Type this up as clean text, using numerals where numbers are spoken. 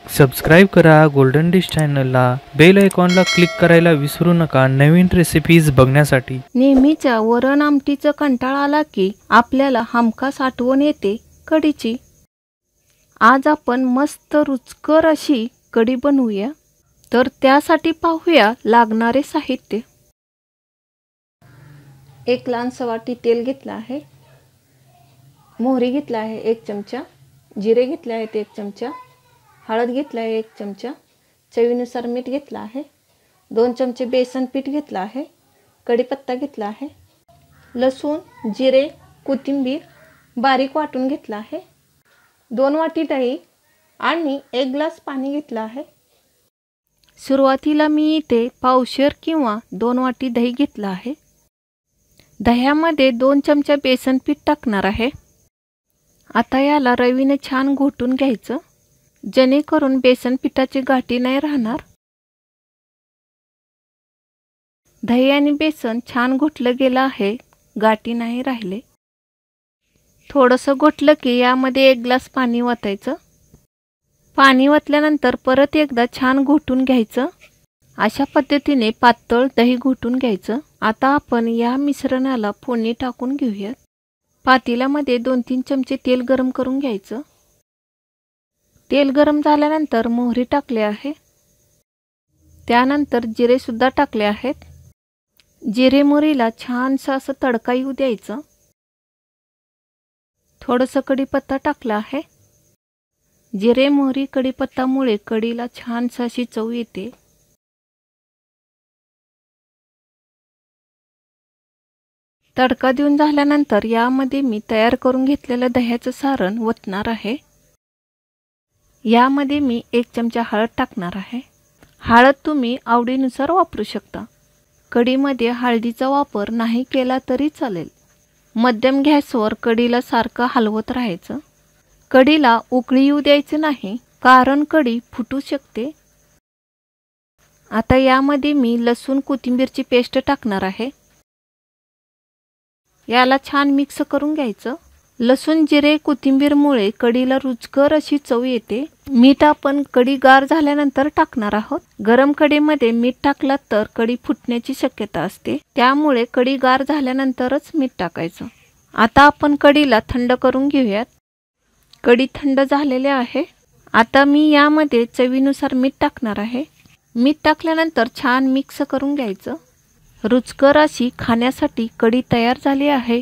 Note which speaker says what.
Speaker 1: Subscribe करा golden dish चॅनलला, bell आयकॉनला क्लिक करायला विसरू नका नवीन रेसिपीज बघण्यासाठी।
Speaker 2: नेहमीच्या वरण आमटीचा कंटाळा आला की आपल्याला हमखास आठवण येते कढीची। आज आपण मस्त रुचकर अशी कढी बनवूया। तर त्यासाठी पाहूया लागणारे साहित्य। एक लहानसा वाटी तेल घेतला आहे, मोहरी घेतला आहे 1 चमचा, जिरे घेतले आहेत 1 चमचा, हळद घेतला आहे 1 चमचा, चवीनुसार मीठ घेतला आहे, 2 चमचे बेसन पीठ घेतला आहे, कढीपत्ता घेतला आहे, लसूण, जिरे, कोथिंबीर बारीक वाटून घेतला आहे, 2 वाटी दही आणि 1 ग्लास पाणी घेतला आहे। सुरुवातीला मी इथे पावशेर किंवा 2 वाटी दही घेतला आहे। दह्यामध्ये 2 चमचे बेसन पीठ टाकणार आहे। आता याला रवीने छान घोटून घ्यायचं, जेणेकरून बेसन पिठाची गाठी नाही राहणार। दही आणि बेसन छान घोटलं गेलं आहे, गाठी नाही राहिले। थोडंसं घोटलं की यामध्ये 1 ग्लास पाणी ओतायचं। पाणी ओतल्यानंतर परत एकदा छान घोटून घ्यायचं। अशा पद्धतीने पातळ दही घोटून घ्यायचं। आता आपण या मिश्रणाला फोडणी टाकून घेऊया। पातेल्यामध्ये 2-3 चमचे तेल गरम करून घ्यायचं। तेल गरम झाल्यानंतर मोहरी टाकली आहे, त्यानंतर जिरे सुद्धा टाकले आहेत। जिरे मोहरीला छानसा असं तडका येऊ द्यायचं। थोडंसं कढीपत्ता टाकला आहे। जिरे मोहरी कढीपत्तामुळे कढीला छानसा अशी चव येते। तडका देऊन झाल्यानंतर यामध्ये मी तयार करून घेतलेलं दह्याचं सारण ओतणार आहे। यामध्ये मी 1 चमचा हळद टाकणार आहे। हळद तुम्ही आवडीनुसार वापरू शकता। कढीमध्ये हळदीचा वापर नाही केला तरी चालेल। मध्यम गॅसवर कढीला सारखं हलवत राहायचं। कढीला उकळी येऊ द्यायची नाही, कारण कढी फुटू शकते। आता यामध्ये मी लसूण कोथिंबीरची पेस्ट टाकणार आहे। याला छान मिक्स करून घ्यायचं। लसूण जिरे कोथिंबीरमुळे कढीला रुचकर अशी चव येते। मीठ आपण कढी गार झाल्यानंतर टाकणार आहोत। गरम कढीमध्ये मीठ टाकलं तर कढी फुटण्याची शक्यता असते, त्यामुळे कढी गार झाल्यानंतरच मीठ टाकायचं। आता आपण कढीला थंड करून घेऊयात। कढी थंड झालेली आहे। आता मी यामध्ये चवीनुसार मीठ टाकणार आहे। मीठ टाकल्यानंतर छान मिक्स करून घ्यायचं। रुचकर अशी खाण्यासाठी कढी तयार झाली आहे।